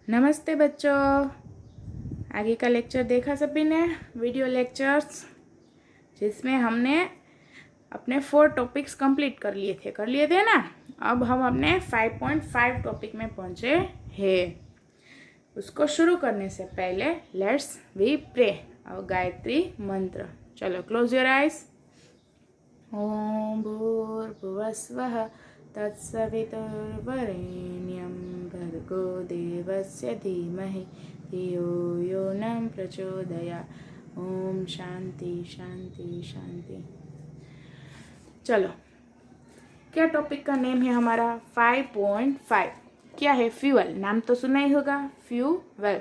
नमस्ते बच्चों। आगे का लेक्चर देखा सभी ने, वीडियो लेक्चर्स, जिसमें हमने अपने 4 टॉपिक्स कंप्लीट कर लिए थे ना। अब हम अपने 5.5 टॉपिक में पहुंचे हैं। उसको शुरू करने से पहले लेट्स वी प्रे और गायत्री मंत्र। चलो, क्लोज योर आइज। ओम भूर्भुवस्वः तत्सवितुर्वरेण्यं भर्गो देवस्य धीमहि धियो यो न प्रचोदयात्। ओम शांति शांति शांति। चलो, क्या टॉपिक का नेम है हमारा? 5.5 क्या है? फ्यूअल। नाम तो सुना ही होगा, fuel.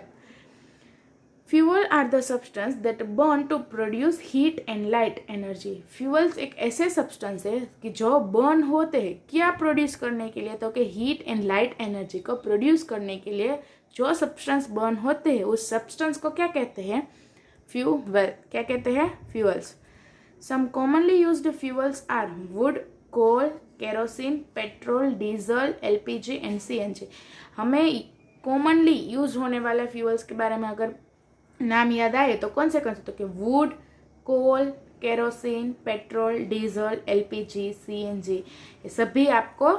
Fuel are the substance that burn to produce heat and light energy. Fuels एक ऐसे सब्सटेंस है कि जो बर्न होते हैं, क्या प्रोड्यूस करने के लिए? तो कि हीट एंड लाइट एनर्जी को प्रोड्यूस करने के लिए जो सब्सटेंस बर्न होते हैं, उस सब्सटेंस को क्या कहते हैं? फ्यूअल। क्या कहते हैं? Fuels. Some commonly used fuels are wood, coal, kerosene, petrol, diesel, LPG and CNG. हमें कॉमनली यूज होने वाले फ्यूअल्स के बारे में अगर नाम याद आए तो कौन से? तो कि wood, coal, kerosene, petrol, diesel, LPG, CNG, ये सभी आपको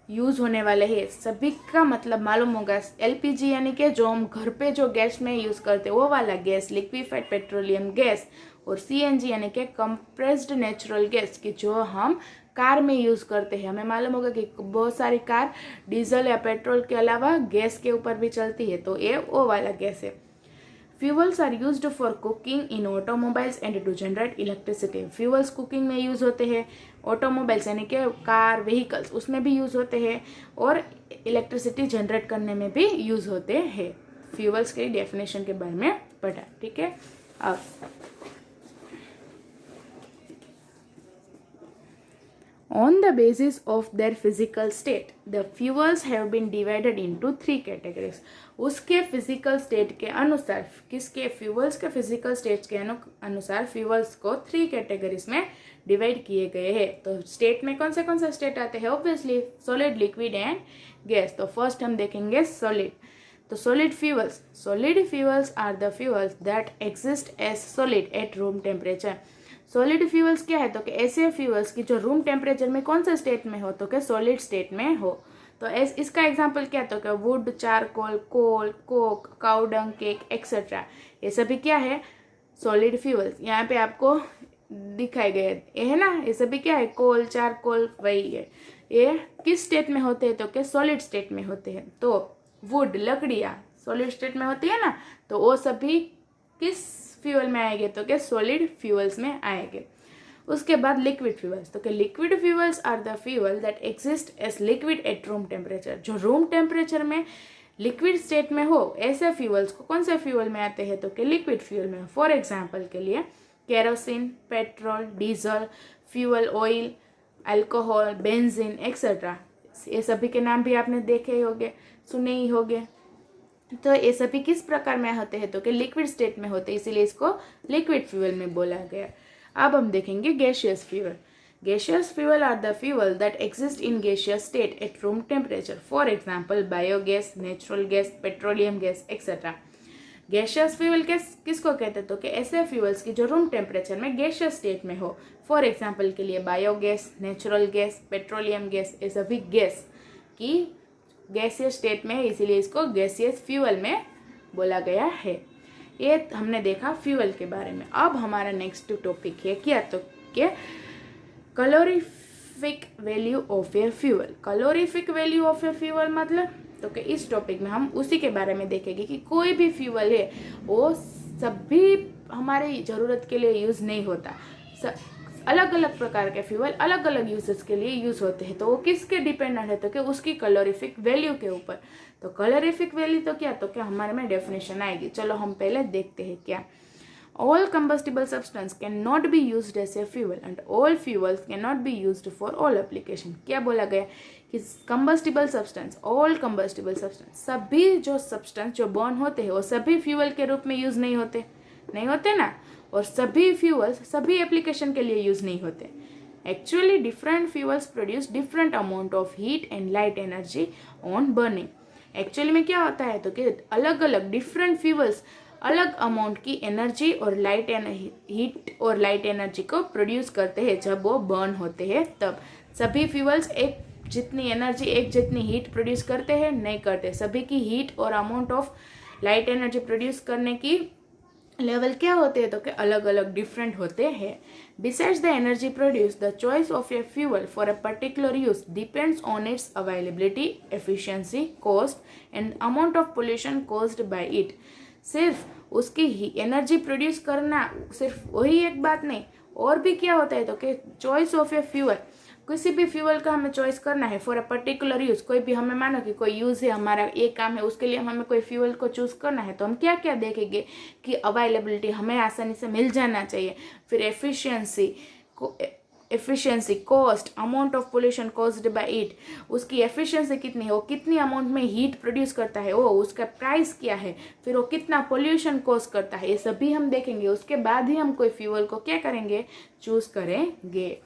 यूज होने वाले हैं। सभी का मतलब मालूम होगा। एलपीजी यानी कि जो हम घर पे जो गैस में यूज करते हैं वो वाला गैस, लिक्विफाइड पेट्रोलियम गैस। और सीएनजी यानी कि कंप्रेस्ड नेचुरल गैस, की जो हम कार में यूज करते हैं। हमें मालूम होगा कि बहुत सारी कार डीजल या पेट्रोल के अलावा गैस के ऊपर भी चलती है, तो ये वो वाला गैस है। Fuels are used for cooking in automobiles and to generate electricity. Fuels cooking में यूज होते हैं, ऑटोमोबाइल्स यानी कि कार, व्हीकल्स, उसमें भी यूज होते हैं, और इलेक्ट्रिसिटी जनरेट करने में भी यूज होते हैं। फ्यूअल्स के डेफिनेशन के बारे में पढ़ा, ठीक है। अब on the basis of their physical state, the fuels have been divided into 3 categories. उसके फिजिकल स्टेट के अनुसार, किसके? फ्यूअल्स के फिजिकल स्टेट के अनुसार फ्यूअल्स को 3 कैटेगरीज में डिवाइड किए गए हैं। तो स्टेट में कौन से स्टेट आते हैं? Obviously solid, liquid and gas. तो फर्स्ट हम देखेंगे सॉलिड। तो solid fuels are the fuels that exist as solid at room temperature. Solid fuels क्या है? तो कि ऐसे फ्यूअल्स की जो रूम टेम्परेचर में कौन से स्टेट में हो? तो कि सॉलिड स्टेट में हो। तो इसका एग्जांपल क्या? तो कि wood, charcoal, coal, coke, cow dung, cake etcetera, ये सभी क्या है? Solid fuels. यहाँ पे आपको दिखाए गए ये है ना, ये सभी क्या है? कोल, चारकोल, वही है। ये किस स्टेट में होते हैं? तो कि सॉलिड स्टेट में होते हैं। तो वुड, लकड़ियाँ सॉलिड स्टेट में होती है ना, तो वो सभी किस फ्यूअल में आएंगे? तो क्या? सॉलिड फ्यूअल्स में आएंगे। उसके बाद लिक्विड फ्यूअल्स। तो क्या? Liquid fuels are the fuel that exist as liquid at room temperature. जो रूम टेम्परेचर में लिक्विड स्टेट में हो, ऐसे फ्यूअल्स को कौन से फ्यूअल में आते हैं? तो क्या? लिक्विड फ्यूअल में। फॉर एग्जाम्पल के लिए kerosene, petrol, diesel, fuel oil, alcohol, benzene etcetera, ये सभी के नाम भी आपने देखे ही होंगे, सुने ही होंगे। तो ये सभी किस प्रकार में होते हैं? तो कि लिक्विड स्टेट में होते हैं, इसीलिए इसको लिक्विड फ्यूअल में बोला गया। अब हम देखेंगे gaseous fuel. Gaseous fuel are the fuel that exist in gaseous state at room temperature. For example biogas, natural gas, petroleum gas etcetera. Gaseous fuel किसको कहते हैं? तो कि ऐसे फ्यूअल्स की जो रूम टेम्परेचर में गैसियस स्टेट में हो। फॉर एग्जाम्पल के लिए biogas, natural gas, petroleum gas, ये सभी गैस की गैसियस स्टेट में है, इसीलिए इसको गैसियस फ्यूअल में बोला गया है। ये हमने देखा फ्यूअल के बारे में। अब हमारा नेक्स्ट टॉपिक है क्या? तो क्या? Calorific value of A fuel. Calorific value of A fuel मतलब, तो कि इस टॉपिक में हम उसी के बारे में देखेंगे कि कोई भी फ्यूअल है वो सभी हमारी ज़रूरत के लिए यूज़ नहीं होता। अलग अलग प्रकार के फ्यूअल अलग अलग यूजेस के लिए यूज होते हैं। तो वो किसके डिपेंडेंट है? तो कि उसकी कैलोरीफिक वैल्यू के ऊपर। तो कैलोरीफिक वैल्यू तो क्या? तो क्या हमारे में डेफिनेशन आएगी। चलो हम पहले देखते हैं क्या। All combustible substance can not be used as a fuel and all fuels can not be used for all application. क्या बोला गया? कि combustible substance, all combustible substance, सभी जो सब्सटेंस जो बर्न होते हैं वो सभी फ्यूअल के रूप में यूज नहीं होते ना। और सभी फ्यूअल्स सभी एप्लीकेशन के लिए यूज नहीं होते। Actually different fuels produce different amount of heat and light energy on burning. Actually में क्या होता है तो कि अलग अलग डिफरेंट फ्यूल्स अलग अमाउंट की एनर्जी और लाइट हीट और लाइट एनर्जी को प्रोड्यूस करते हैं जब वो बर्न होते हैं तब। सभी फ्यूल्स एक जितनी एनर्जी एक जितनी हीट प्रोड्यूस करते हैं नहीं करते, सभी की हीट और amount of light energy produce करने की लेवल क्या होते हैं तो कि अलग अलग डिफरेंट होते हैं। Besides the energy produce the choice of a fuel for a particular use depends on it's availability, efficiency, cost and amount of pollution caused by it. सिर्फ उसकी एनर्जी प्रोड्यूस करना सिर्फ वही एक बात नहीं, और भी क्या होता है तो कि चॉइस ऑफ ए फ्यूल, किसी भी फ्यूल का हमें चॉइस करना है फॉर अ पर्टिकुलर यूज। कोई भी हमें मानो कि कोई यूज है, हमारा एक काम है, उसके लिए हमें कोई फ्यूल को चूज करना है तो हम क्या क्या देखेंगे कि अवेलेबिलिटी हमें आसानी से मिल जाना चाहिए, फिर efficiency, cost, amount of pollution caused by it, उसकी एफिशिएंसी कितनी है, वो कितनी अमाउंट में हीट प्रोड्यूस करता है, वो उसका प्राइस क्या है, फिर वो कितना पोल्यूशन कॉज करता है, ये सभी हम देखेंगे। उसके बाद ही हम कोई फ्यूल को क्या करेंगे, चूज करेंगे।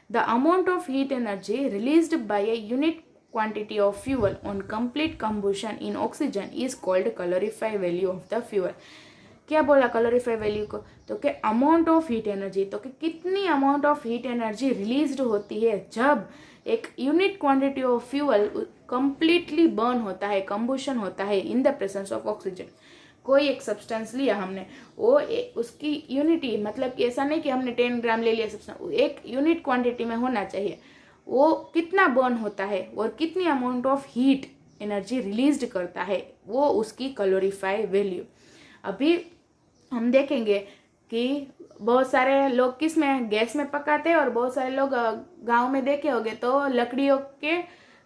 The amount of heat energy released by a unit quantity of fuel on complete combustion in oxygen is called calorific value of the fuel। क्या बोला calorific value को तो कि अमाउंट ऑफ हीट एनर्जी, तो कि कितनी amount of heat energy released होती है जब एक unit quantity of fuel completely burn होता है, कंबुशन होता है इन द प्रेजेंस ऑफ ऑक्सीजन। कोई एक सब्सटेंस लिया हमने, वो उसकी यूनिटी मतलब कि ऐसा नहीं कि हमने 10 ग्राम ले लिया सब्सटेंस, एक यूनिट क्वांटिटी में होना चाहिए, वो कितना बर्न होता है और कितनी amount of heat energy released करता है, वो उसकी कैलोरीफाई वैल्यू। अभी हम देखेंगे कि बहुत सारे लोग किस में, गैस में पकाते हैं, और बहुत सारे लोग गांव में देखे होंगे तो लकड़ियों के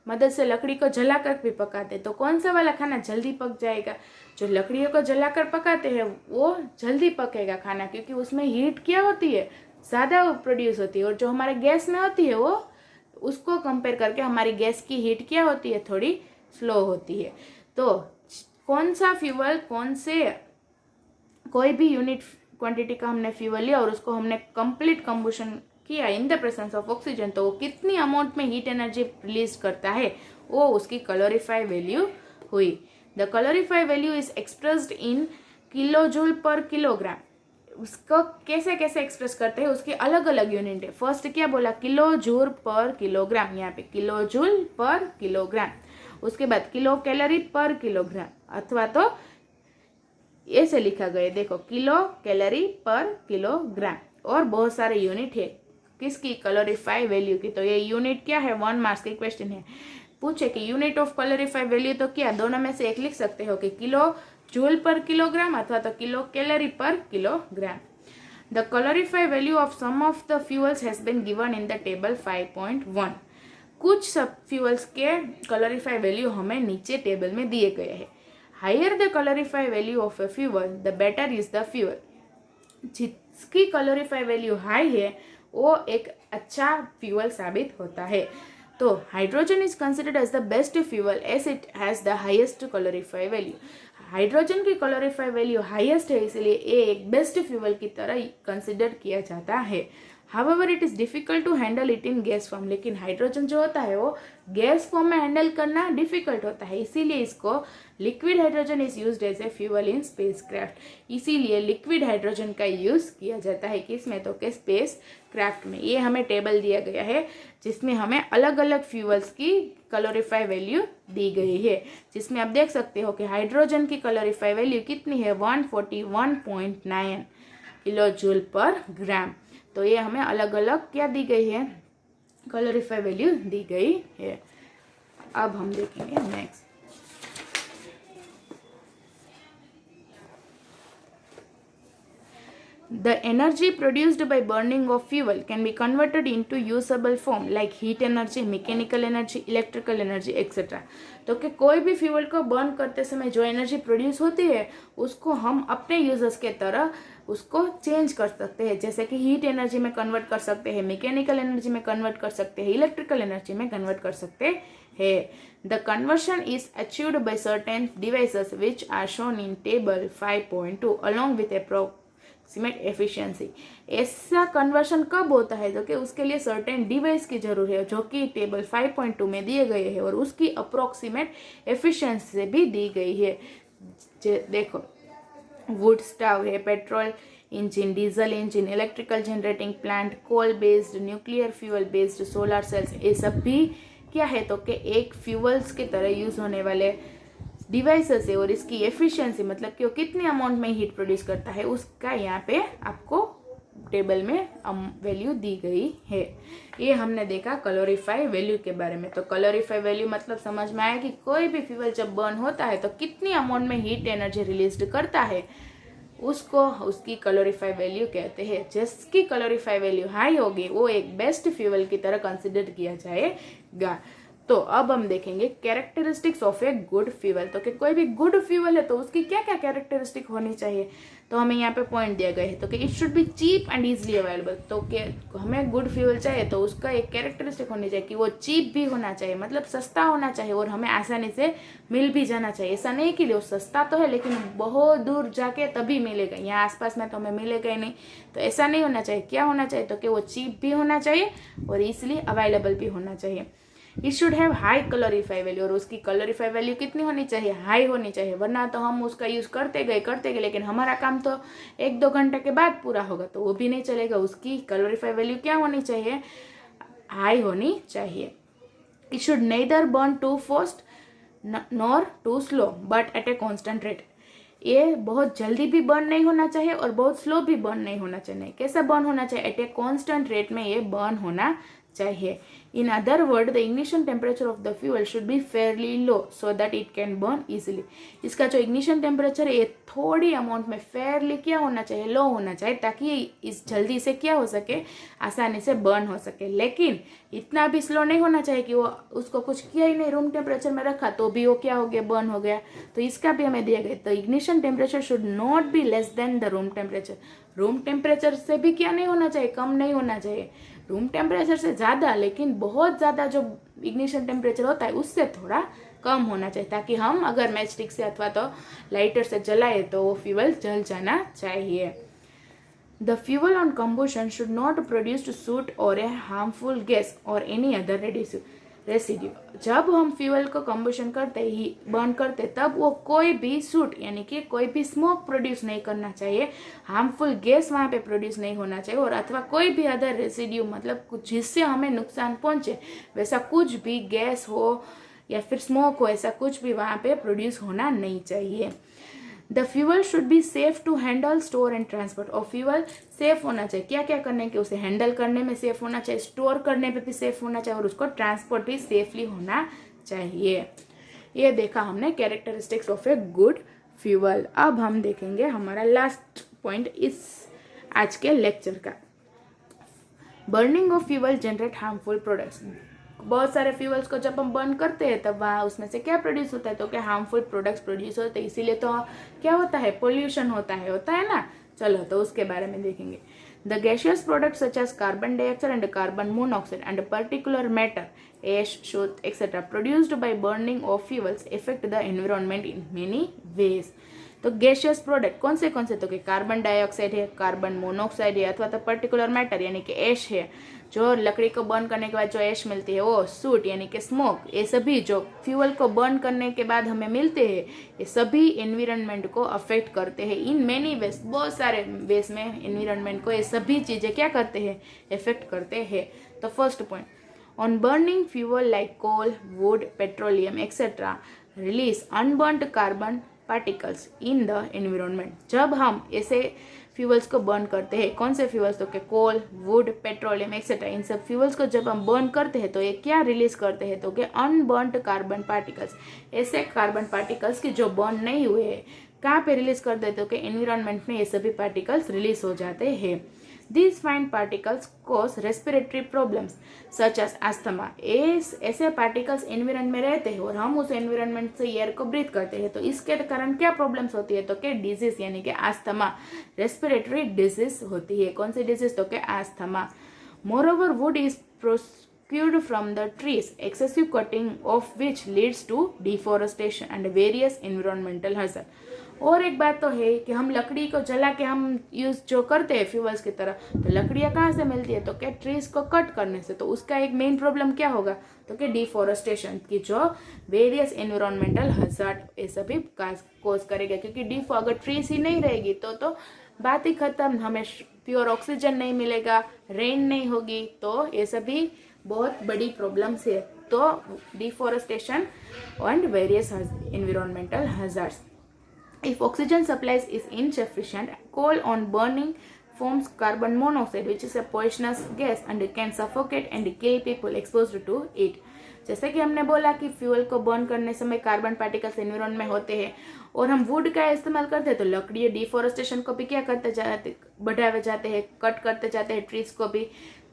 मदद से लकड़ी को जलाकर भी पकाते। तो कौन सा वाला खाना जल्दी पक जाएगा, जो लकड़ियों को जलाकर पकाते हैं वो जल्दी पकेगा खाना, क्योंकि उसमें हीट क्या होती है, ज़्यादा प्रोड्यूस होती है, और जो हमारे गैस में होती है वो उसको कंपेयर करके हमारी गैस की हीट क्या होती है, थोड़ी स्लो होती है। तो कौन सा फ्यूल, कौन से कोई भी यूनिट क्वांटिटी का हमने फ्यूल लिया और उसको हमने कंप्लीट कंबुशन किया इन द प्रेजेंस ऑफ ऑक्सीजन, तो वो कितनी अमाउंट में हीट एनर्जी रिलीज करता है, वो उसकी कैलोरीफाई वैल्यू हुई। The calorific value is expressed in kilojoule per kilogram. उसको कैसे कैसे एक्सप्रेस करते हैं, उसकी अलग अलग यूनिट है। फर्स्ट क्या बोला, किलोजूल पर किलोग्राम, यहाँ पे किलोजूल पर किलोग्राम। उसके बाद किलो कैलोरी पर किलोग्राम, अथवा तो ऐसे लिखा गया, देखो किलो कैलोरी पर किलोग्राम। और बहुत सारे यूनिट है किसकी, कैलोरीफाई वैल्यू की। तो ये यूनिट क्या है, 1 मार्क्स की क्वेश्चन है। पूछे कि यूनिट ऑफ कैलोरीफाई वैल्यू, तो क्या दोनों में से एक लिख सकते हो कि किलो जूल पर किलोग्राम अथवा तो kilo calorie per kilogram. The calorific value of some of the fuels has been given in the table 5.1। कुछ सब फ्यूल्स के कैलोरीफाई वैल्यू हमें नीचे टेबल में दिए गए हैं। Higher the calorific value of a fuel the better is the fuel. जिसकी कैलोरीफाई वैल्यू हाई है वो एक अच्छा फ्यूल साबित होता है। तो hydrogen is considered as the best fuel as it has the highest calorific value. Hydrogen की कैलोरीफाई वैल्यू हाईएस्ट है, इसलिए ये एक बेस्ट फ्यूल की तरह कंसिडर किया जाता है। However it is difficult to handle it in gas form. लेकिन हाइड्रोजन जो होता है वो गैस फॉर्म में हैंडल करना डिफिकल्ट होता है, इसीलिए इसको liquid hydrogen is used as a fuel in spacecraft. इसीलिए लिक्विड हाइड्रोजन का यूज किया जाता है किसमें, तो के स्पेस क्राफ्ट में। ये हमें टेबल दिया गया है जिसमें हमें अलग अलग फ्यूल्स की कैलोरीफाई वैल्यू दी गई है, जिसमें आप देख सकते हो कि हाइड्रोजन की कैलोरीफाई वैल्यू कितनी है, 141.9 किलो जूल पर ग्राम। तो ये हमें अलग अलग क्या दी गई है, कैलोरीफाई वैल्यू दी गई है। अब हम देखेंगे next. The energy produced by burning of fuel can be converted into usable form like heat energy, mechanical energy, electrical energy, etc. तो कि कोई भी फ्यूल को बर्न करते समय जो एनर्जी प्रोड्यूस होती है उसको हम अपने यूजर्स के तरह उसको चेंज कर सकते हैं, जैसे कि हीट एनर्जी में कन्वर्ट कर सकते हैं, मैकेनिकल एनर्जी में कन्वर्ट कर सकते हैं, इलेक्ट्रिकल एनर्जी में कन्वर्ट कर सकते हैं। The conversion is achieved by certain devices which are shown in table 5.2 along with a approximate efficiency. ऐसा कन्वर्शन कब होता है तो कि उसके लिए सर्टेन डिवाइस की जरूर है जो कि टेबल 5.2 में दिए गए हैं और उसकी अप्रॉक्सीमेट एफिशिएंसी से भी दी गई है। देखो, वुड स्टव है, petrol engine, diesel engine, electrical generating plant, coal based, nuclear fuel based, solar cells, ये सब भी क्या है तो कि एक फ्यूल्स की तरह यूज होने वाले डिवाइसेस है और इसकी एफिशिएंसी मतलब कि वो कितने अमाउंट में हीट प्रोड्यूस करता है उसका यहाँ पे आपको टेबल में वैल्यू दी गई है। ये हमने देखा कैलोरीफाई वैल्यू के बारे में। तो कैलोरीफाई वैल्यू मतलब समझ में आया कि कोई भी फ्यूल जब बर्न होता है तो कितनी अमाउंट में हीट एनर्जी रिलीज करता है, उसको उसकी कैलोरीफाई वैल्यू कहते हैं। जिसकी कैलोरीफाई वैल्यू हाई होगी वो एक बेस्ट फ्यूल की तरह कंसिडर किया जाएगा। तो अब हम देखेंगे characteristics of a good fuel. तो कि कोई भी गुड फ्यूल है तो उसकी क्या क्या कैरेक्टरिस्टिक होनी चाहिए, तो हमें यहाँ पे पॉइंट दिया गया है। तो कि it should be cheap and easily available. तो कि हमें गुड फ्यूल चाहिए तो उसका एक कैरेक्टरिस्टिक होनी चाहिए कि वो चीप भी होना चाहिए, मतलब सस्ता होना चाहिए और हमें आसानी से मिल भी जाना चाहिए। ऐसा नहीं कि वो सस्ता तो है लेकिन बहुत दूर जाके तभी मिलेगा, यहाँ आसपास में तो हमें मिलेगा ही नहीं। तो ऐसा नहीं होना चाहिए। क्या होना चाहिए तो कि वो चीप भी होना चाहिए और इजीली अवेलेबल भी होना चाहिए। It should have high calorific value, और उसकी कैलोरीफाई वैल्यू कितनी होनी चाहिए, हाई होनी चाहिए, वरना तो हम उसका यूज करते गए लेकिन हमारा काम तो 1-2 घंटे के बाद पूरा होगा तो वो भी नहीं चलेगा। उसकी कैलोरीफाई वैल्यू क्या होनी चाहिए, हाई होनी चाहिए। It should neither burn too fast nor too slow but at a constant rate. ये बहुत जल्दी भी बर्न नहीं होना चाहिए और बहुत स्लो भी बर्न नहीं होना चाहिए। कैसा बर्न होना चाहिए, एट ए कॉन्स्टेंट रेट में ये बर्न होना चाहिए। In other words, the ignition temperature of the fuel should be fairly low so that it can burn easily. इसका जो ignition temperature है ये थोड़ी अमाउंट में फेयरली क्या होना चाहिए, लो होना चाहिए, ताकि इस जल्दी से क्या हो सके, आसानी से बर्न हो सके। लेकिन इतना भी स्लो नहीं होना चाहिए कि वो उसको कुछ किया ही नहीं, रूम टेम्परेचर में रखा तो भी वो क्या हो गया, बर्न हो गया। तो इसका भी हमें दिया गया। तो ignition temperature should not be less than the room temperature. Room temperature से भी क्या नहीं होना चाहिए, कम नहीं होना चाहिए। रूम टेम्परेचर से ज़्यादा, लेकिन बहुत ज़्यादा जो इग्निशन टेम्परेचर होता है उससे थोड़ा कम होना चाहिए, ताकि हम अगर मैच स्टिक से अथवा तो लाइटर से जलाए तो वो फ्यूल जल जाना चाहिए। The fuel on combustion should not produce suit और ए हार्मफुल गैस और एनी अदर रेसिड्यू। जब हम फ्यूल को कंबशन करते ही बर्न करते तब वो कोई भी सूट यानी कि कोई भी स्मोक प्रोड्यूस नहीं करना चाहिए, हार्मफुल गैस वहाँ पे प्रोड्यूस नहीं होना चाहिए, और अथवा कोई भी अदर रेसिड्यू मतलब कुछ जिससे हमें नुकसान पहुंचे वैसा कुछ भी गैस हो या फिर स्मोक हो, ऐसा कुछ भी वहाँ पे प्रोड्यूस होना नहीं चाहिए। The fuel should be safe to handle, store and transport. और फ्यूल सेफ होना चाहिए, क्या क्या करने के, उसे हैंडल करने में सेफ होना चाहिए, स्टोर करने पे भी सेफ होना चाहिए और उसको ट्रांसपोर्ट भी सेफली होना चाहिए। ये देखा हमने characteristics of a good fuel. अब हम देखेंगे हमारा लास्ट पॉइंट इस आज के लेक्चर का। Burning of fuel generate harmful products. बहुत सारे फ्यूल्स को जब हम बर्न करते हैं तब वहाँ उसमें से क्या प्रोड्यूस होता है, तो क्या हार्मफुल प्रोडक्ट्स प्रोड्यूस होते हैं। इसीलिए तो क्या होता है, पोल्यूशन होता है ना। चलो तो उसके बारे में देखेंगे। The gaseous products such as carbon dioxide and carbon monoxide and particular matter ash, soot etcetera produced by burning of fuels effect the environment in many ways. तो गैसियस प्रोडक्ट कौन से तो कि कार्बन डाइऑक्साइड है, carbon monoxide है, अथवा तो particular matter यानी कि ऐश है, जो लकड़ी को बर्न करने के बाद जो ऐश मिलती है वो, सूट यानी कि स्मोक, ये सभी जो फ्यूल को बर्न करने के बाद हमें मिलते हैं ये सभी एनवायरनमेंट को अफेक्ट करते हैं इन मेनी वेज। बहुत सारे वेज में एनवायरनमेंट को ये सभी चीज़ें क्या करते हैं, इफेक्ट करते हैं। तो first point, on burning fuel like coal, wood, petroleum etcetera release unburned carbon particles in the environment. जब हम ऐसे फ्यूल्स को बर्न करते हैं, कौन से फ्यूल्स, तो कि कोल, वुड, पेट्रोलियम एक्सेट्रा, इन सब फ्यूल्स को जब हम बर्न करते हैं तो ये क्या रिलीज करते हैं, तो कि अनबर्न्ड कार्बन पार्टिकल्स, ऐसे कार्बन पार्टिकल्स की जो बर्न नहीं हुए हैं, कहाँ पे रिलीज करते हैं, तो कि एनवायरनमेंट में ये सभी पार्टिकल्स रिलीज हो जाते हैं। These fine particles cause respiratory problems such as asthma. ऐसे पार्टिकल्स एनवायरनमेंट में रहते हैं और हम उस एनवायरनमेंट से एयर को ब्रीथ करते हैं, तो इसके कारण क्या प्रॉब्लम्स होती है, तो कि डिजीज यानी कि आस्थमा, रेस्पिरेटरी डिजीज होती है। कौन सी डिजीज, तो कि asthma. Moreover, wood is procured from the trees, excessive cutting of which leads to deforestation and various environmental hazards. और एक बात तो है कि हम लकड़ी को जला के हम यूज़ जो करते हैं फ्यूल्स की तरह, तो लकड़ियाँ कहाँ से मिलती है, तो क्या ट्रीज को कट करने से। तो उसका एक मेन प्रॉब्लम क्या होगा, तो क्या डिफॉरेस्टेशन की जो वेरियस एनवायरमेंटल हजार्ड ये सभी कॉज करेगा, क्योंकि अगर ट्रीज ही नहीं रहेगी तो बात ही खत्म, हमें प्योर ऑक्सीजन नहीं मिलेगा, रेन नहीं होगी, तो ये सभी बहुत बड़ी प्रॉब्लम्स है। तो deforestation and various environmental hazards. If oxygen supplies is insufficient, coal on burning forms carbon monoxide, which is a poisonous gas and it can suffocate and kill people exposed to it. जैसे कि हमने बोला कि fuel को burn करने समय carbon particles environment में होते हैं और हम वुड का इस्तेमाल करते हैं, तो लकड़ी डिफॉरेस्टेशन को भी क्या करते जाते, बढ़ावे जाते हैं, कट करते जाते हैं ट्रीज को भी।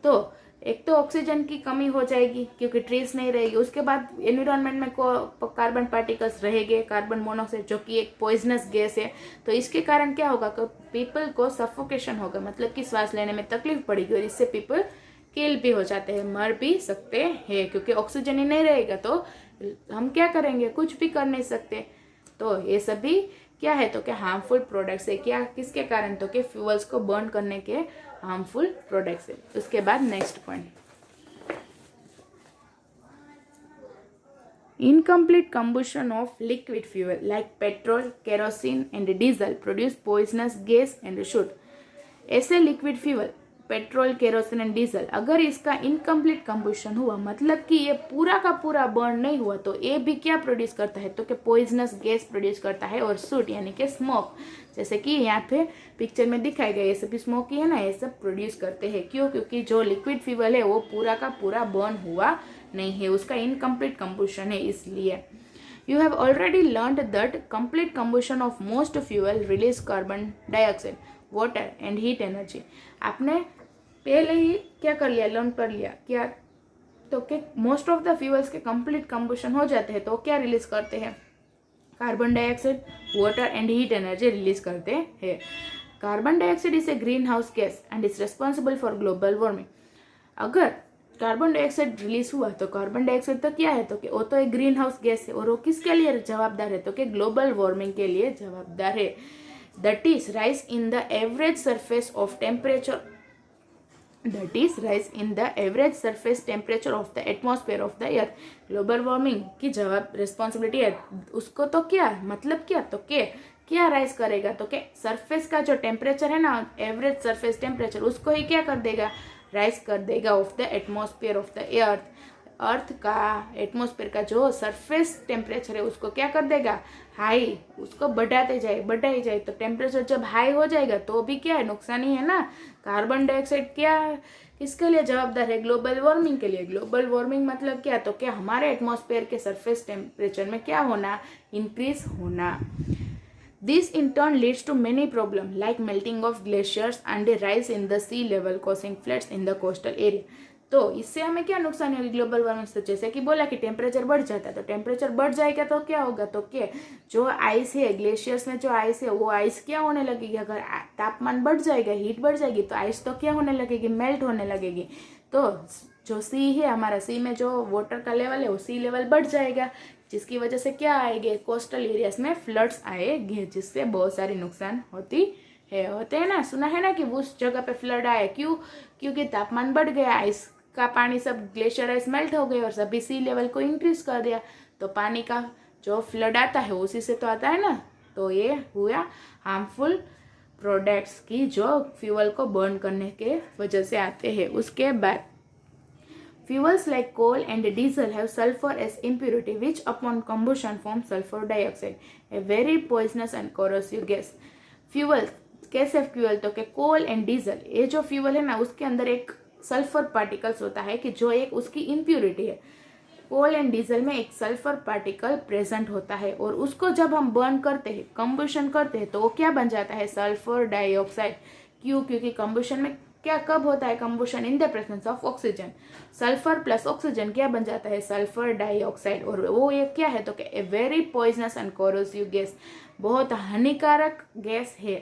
तो एक तो ऑक्सीजन की कमी हो जाएगी क्योंकि ट्रीज नहीं रहेगी, उसके बाद एनवायरनमेंट में कार्बन पार्टिकल्स रहेंगे, कार्बन मोनोऑक्साइड जो कि एक पॉइजनस गैस है। तो इसके कारण क्या होगा कि पीपल को सफोकेशन होगा, मतलब कि सांस लेने में तकलीफ पड़ेगी और इससे पीपल किल भी हो जाते हैं, मर भी सकते हैं, क्योंकि ऑक्सीजन ही नहीं रहेगा तो हम क्या करेंगे, कुछ भी कर नहीं सकते। तो ये सभी क्या है, तो क्या हार्मफुल प्रोडक्ट्स है, क्या किसके कारण, तो क्या फ्यूल्स को बर्न करने के हार्मफुल प्रोडक्ट्स है। उसके बाद next point, incomplete combustion of liquid fuel like petrol, kerosene and diesel produce poisonous gas and shoot। ऐसे liquid fuel petrol, kerosene and diesel, अगर इसका इनकम्प्लीट कंबुशन हुआ, मतलब कि ये पूरा का पूरा बर्न नहीं हुआ, तो ये भी क्या प्रोड्यूस करता है, तो कि पॉइजनस गैस प्रोड्यूस करता है और सूट यानी कि स्मोक। जैसे कि यहाँ पे पिक्चर में दिखाया गया, ये सभी स्मोक ही है ना, ये सब प्रोड्यूस करते हैं। क्यों, क्योंकि जो लिक्विड फ्यूल है वो पूरा का पूरा बर्न हुआ नहीं है, उसका इनकम्प्लीट कंबुशन है, इसलिए। You have already learned that complete combustion of most fuel release carbon dioxide, water and heat energy। आपने पहले ही क्या कर लिया, लर्न कर लिया क्या, तो कि मोस्ट ऑफ द फ्यूल्स के कंप्लीट कंबुशन हो जाते हैं तो क्या रिलीज करते हैं, carbon dioxide, water and heat energy release करते हैं। Carbon dioxide is a green house gas and is responsible for global warming. अगर कार्बन डाइऑक्साइड रिलीज हुआ तो कार्बन डाइऑक्साइड तो क्या है, तो कि वो तो एक ग्रीन हाउस गैस है और वो किसके लिए जवाबदार है, तो कि ग्लोबल वार्मिंग के लिए जवाबदार है। That is rise in the average surface of temperature, that is rise in the average surface temperature of the atmosphere of the earth। Global warming की जवाब रिस्पॉन्सिबिलिटी है उसको, तो क्या मतलब क्या, तो क्या राइज करेगा, तो क्या सरफेस का जो टेम्परेचर है ना, एवरेज सरफेस टेम्परेचर, उसको ही क्या कर देगा, राइज कर देगा of the atmosphere of the earth का एटमॉस्फेयर का जो सरफेस टेम्परेचर है उसको क्या कर देगा, हाई, उसको बढ़ाते जाए। तो टेम्परेचर जब हाई हो जाएगा तो भी क्या है, नुकसान ही है ना। कार्बन डाइऑक्साइड क्या किसके लिए जवाबदार है, ग्लोबल वार्मिंग के लिए। ग्लोबल वार्मिंग मतलब क्या, तो क्या हमारे एटमॉस्फेयर के सरफेस टेम्परेचर में क्या होना, इंक्रीज होना। This in turn leads to many problems like melting of glaciers and a rise in the sea level causing floods in the coastal area। तो इससे हमें क्या नुकसान होगी ग्लोबल वार्मिंग से, जैसे कि बोला कि टेम्परेचर बढ़ जाता है, तो टेम्परेचर बढ़ जाएगा तो क्या होगा, तो क्या जो आइस है, ग्लेशियर्स में जो आइस है वो आइस क्या होने लगेगी, अगर तापमान बढ़ जाएगा, हीट बढ़ जाएगी, तो आइस तो क्या होने लगेगी, मेल्ट होने लगेगी। तो जो सी है हमारा, सी में जो वाटर का लेवल है वो सी लेवल बढ़ जाएगा, जिसकी वजह से क्या आएंगे, कोस्टल एरियाज में फ्लड्स आएंगे, जिससे बहुत सारी नुकसान होते हैं ना। सुना है ना कि उस जगह पे फ्लड आए, क्योंकि तापमान बढ़ गया, आइस का पानी सब ग्लेशियर आइस मेल्ट हो गए और सभी सी लेवल को इंक्रीज कर दिया, तो पानी का जो फ्लड आता है उसी से तो आता है ना। तो ये हुआ हार्मफुल प्रोडक्ट्स की जो फ्यूल को बर्न करने के वजह से आते हैं। उसके बाद fuels like coal and diesel have sulfur as impurity, which upon combustion forms sulfur dioxide, a very poisonous and corrosive gas। Fuel कैसे फ्यूल, तो कि कोल एंड डीजल, ये जो फ्यूल है ना उसके अंदर एक सल्फर पार्टिकल्स होता है कि जो एक उसकी इम्प्योरिटी है। कोल एंड डीजल में एक सल्फर पार्टिकल प्रेजेंट होता है और उसको जब हम बर्न करते हैं, कंबुशन करते हैं, तो वो क्या बन जाता है, सल्फर डाइऑक्साइड। क्यों, क्योंकि कंबुशन में क्या कब होता है, combustion in the presence of oxygen, sulphur plus oxygen क्या बन जाता है, सल्फर डाइऑक्साइड। और वो ये क्या है, तो a very poisonous and corrosive gas, बहुत हानिकारक गैस है।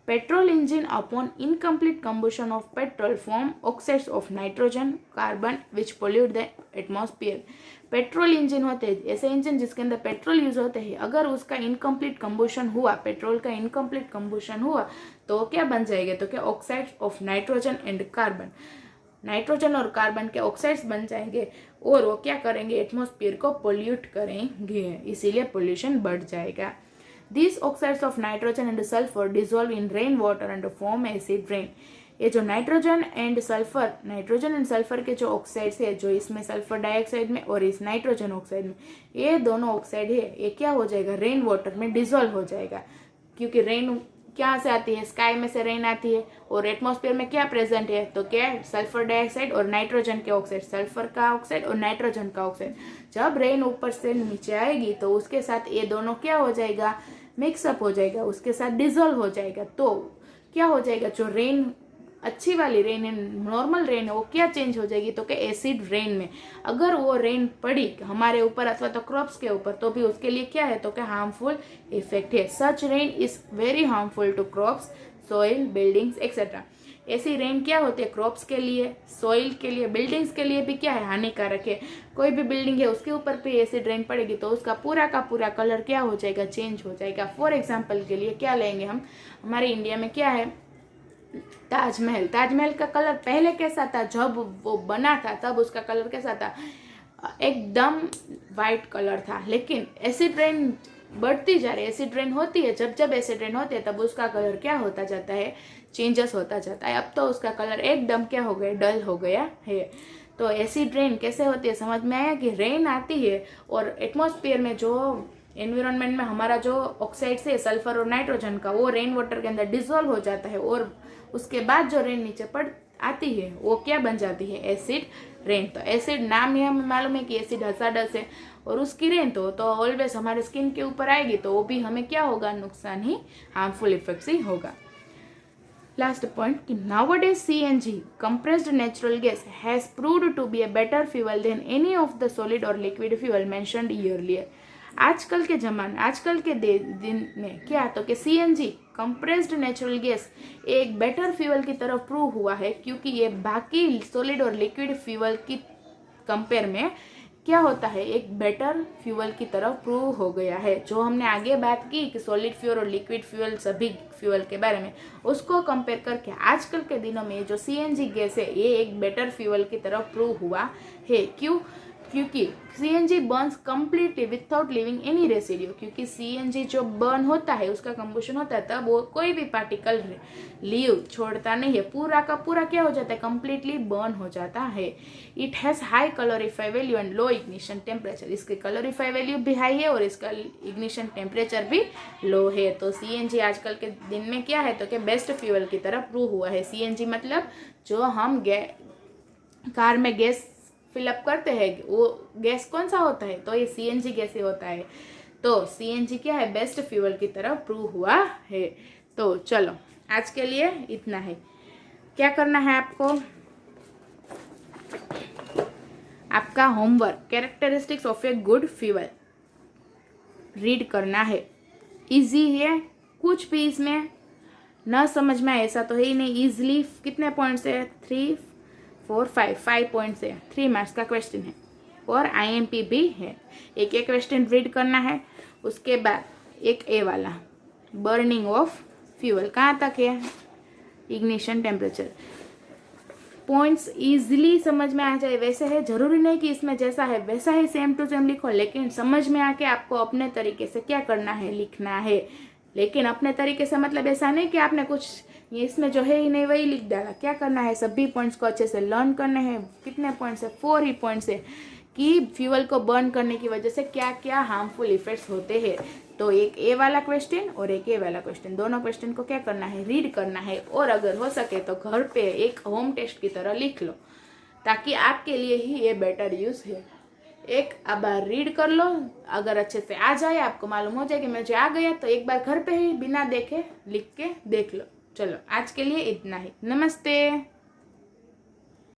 Petrol engine upon incomplete combustion of petrol form oxides of nitrogen carbon which pollute the atmosphere. Petrol engine होते हैं, ऐसे इंजन जिसके अंदर पेट्रोल यूज होते हैं, अगर उसका इनकम्प्लीट कंबशन हुआ, पेट्रोल का इनकम्प्लीट कंबशन हुआ तो क्या बन जाएंगे, तो क्या oxides of nitrogen and carbon, nitrogen और कार्बन के ऑक्साइड्स बन जाएंगे और वो क्या करेंगे, एटमॉस्फेयर को पोल्यूट करेंगे, इसीलिए पोल्यूशन बढ़ जाएगा। These oxides of nitrogen and sulfur dissolve in rain water and form acid rain। ये जो नाइट्रोजन एंड सल्फर के जो ऑक्साइड्स है, जो इसमें सल्फर डाइऑक्साइड में और इस नाइट्रोजन ऑक्साइड में, ये दोनों ऑक्साइड है, ये क्या हो जाएगा, रेन वाटर में डिसॉल्व हो जाएगा। क्योंकि रेन क्या से आती है, स्काई में से रेन आती है और एटमॉस्फेयर में क्या प्रेजेंट है, तो क्या है, सल्फर डाइऑक्साइड और नाइट्रोजन के ऑक्साइड, सल्फर का ऑक्साइड और नाइट्रोजन का ऑक्साइड। जब रेन ऊपर से नीचे आएगी तो उसके साथ ये दोनों क्या हो जाएगा, मिक्सअप हो जाएगा, उसके साथ डिसॉल्व हो जाएगा। तो क्या हो जाएगा, जो रेन अच्छी वाली रेन है, नॉर्मल रेन है, वो क्या चेंज हो जाएगी, तो क्या एसिड रेन में। अगर वो रेन पड़ी हमारे ऊपर अथवा तो क्रॉप्स के ऊपर तो भी उसके लिए क्या है, तो क्या हार्मफुल इफेक्ट है। Such rain is very harmful to crops, soil, buildings etcetera. ऐसी रेन क्या होती है, क्रॉप्स के लिए, सॉइल के लिए, बिल्डिंग्स के लिए भी क्या है, हानिकारक है। कोई भी बिल्डिंग है उसके ऊपर भी एसिड रेन पड़ेगी तो उसका पूरा का पूरा कलर क्या हो जाएगा, चेंज हो जाएगा। फॉर एग्जाम्पल के लिए क्या लेंगे हम, हमारे इंडिया में क्या है, ताजमहल। ताजमहल का कलर पहले कैसा था, जब वो बना था तब उसका कलर कैसा था, एकदम वाइट कलर था। लेकिन एसिड रेन बढ़ती जा रही है, एसिड रेन होती है, जब जब एसिड रेन होती है तब उसका कलर क्या होता जाता है, चेंजेस होता जाता है। अब तो उसका कलर एकदम क्या हो गया, डल हो गया है। तो एसिड रेन कैसे होती है, समझ में आया कि रेन आती है और एटमॉस्फेयर में जो एनवायरनमेंट में हमारा जो ऑक्साइड्स है, सल्फर और नाइट्रोजन का, वो रेन वाटर के अंदर डिसॉल्व हो जाता है और उसके बाद जो रेन नीचे पड़ आती है वो क्या बन जाती है, एसिड रेन। तो एसिड नाम ही हमें मालूम है कि एसिड हजार्डस है और उसकी रेन तो ऑलवेज हमारे स्किन के ऊपर आएगी तो वो भी हमें क्या होगा, नुकसान ही, हार्मफुल इफेक्ट्स ही होगा। लास्ट पॉइंट कि nowadays CNG compressed natural gas has proved to be a better fuel than any of the solid or liquid fuel mentioned earlier। आजकल के आजकल के दिन में क्या तो कि CNG कंप्रेस्ड नेचुरल गैस एक बेटर फ्यूल की तरफ प्रूव हुआ है, क्योंकि ये बाकी सॉलिड और लिक्विड फ्यूल की कंपेयर में क्या होता है, एक बेटर फ्यूल की तरफ प्रूव हो गया है। जो हमने आगे बात की कि सॉलिड फ्यूल और लिक्विड फ्यूल, सभी फ्यूल के बारे में, उसको कंपेयर करके आजकल के दिनों में जो CNG गैस है ये एक बेटर फ्यूल की तरफ प्रूव हुआ है। क्यों, क्योंकि CNG Burns completely without leaving any residue. क्योंकि CNG जो बर्न होता है, उसका कंबशन होता है, तब वो कोई भी पार्टिकल लीव छोड़ता नहीं है, पूरा का पूरा क्या हो जाता है, कम्प्लीटली बर्न हो जाता है। It has high calorific value and low ignition temperature. इसके कैलोरीफाई वैल्यू भी हाई है और इसका इग्निशन टेम्परेचर भी लो है। तो CNG आजकल के दिन में क्या है, तो क्या बेस्ट फ्यूल की तरफ प्रूव हुआ है। CNG मतलब जो हम कार में गैस फिलअप करते हैं, वो गैस कौन सा होता है, तो ये CNG गैस ही होता है। तो CNG क्या है, बेस्ट फ्यूल की तरफ प्रूव हुआ है। तो चलो आज के लिए इतना है। क्या करना है आपको, आपका homework characteristics of a good fuel read करना है। इजी है, कुछ भी इसमें न समझ में ऐसा तो है ही नहीं। इजीली कितने पॉइंट्स है, 3 4 5 पॉइंट्स है, 3 मार्क्स का क्वेश्चन है और IMP भी है। एक एक क्वेश्चन रीड करना है, उसके बाद एक ए वाला बर्निंग ऑफ फ्यूल कहाँ तक है, इग्निशन टेम्परेचर। पॉइंट्स इजीली समझ में आ जाए वैसे है, जरूरी नहीं कि इसमें जैसा है वैसा ही सेम टू सेम लिखो, लेकिन समझ में आके आपको अपने तरीके से क्या करना है, लिखना है। लेकिन अपने तरीके से मतलब ऐसा नहीं कि आपने कुछ ये इसमें जो है ही नहीं वही लिख डाला। क्या करना है, सभी पॉइंट्स को अच्छे से लर्न करने हैं। कितने पॉइंट्स है, 4 ही पॉइंट्स है कि फ्यूल को बर्न करने की वजह से क्या क्या हार्मफुल इफेक्ट्स होते हैं। तो एक ए वाला क्वेश्चन और एक ए वाला क्वेश्चन, दोनों क्वेश्चन को क्या करना है, रीड करना है और अगर हो सके तो घर पे एक होम टेस्ट की तरह लिख लो, ताकि आपके लिए ही ये बेटर यूज है। एक बार रीड कर लो, अगर अच्छे से आ जाए, आपको मालूम हो जाए कि मुझे आ गया, तो एक बार घर पे ही बिना देखे लिख के देख लो। चलो आज के लिए इतना ही, नमस्ते।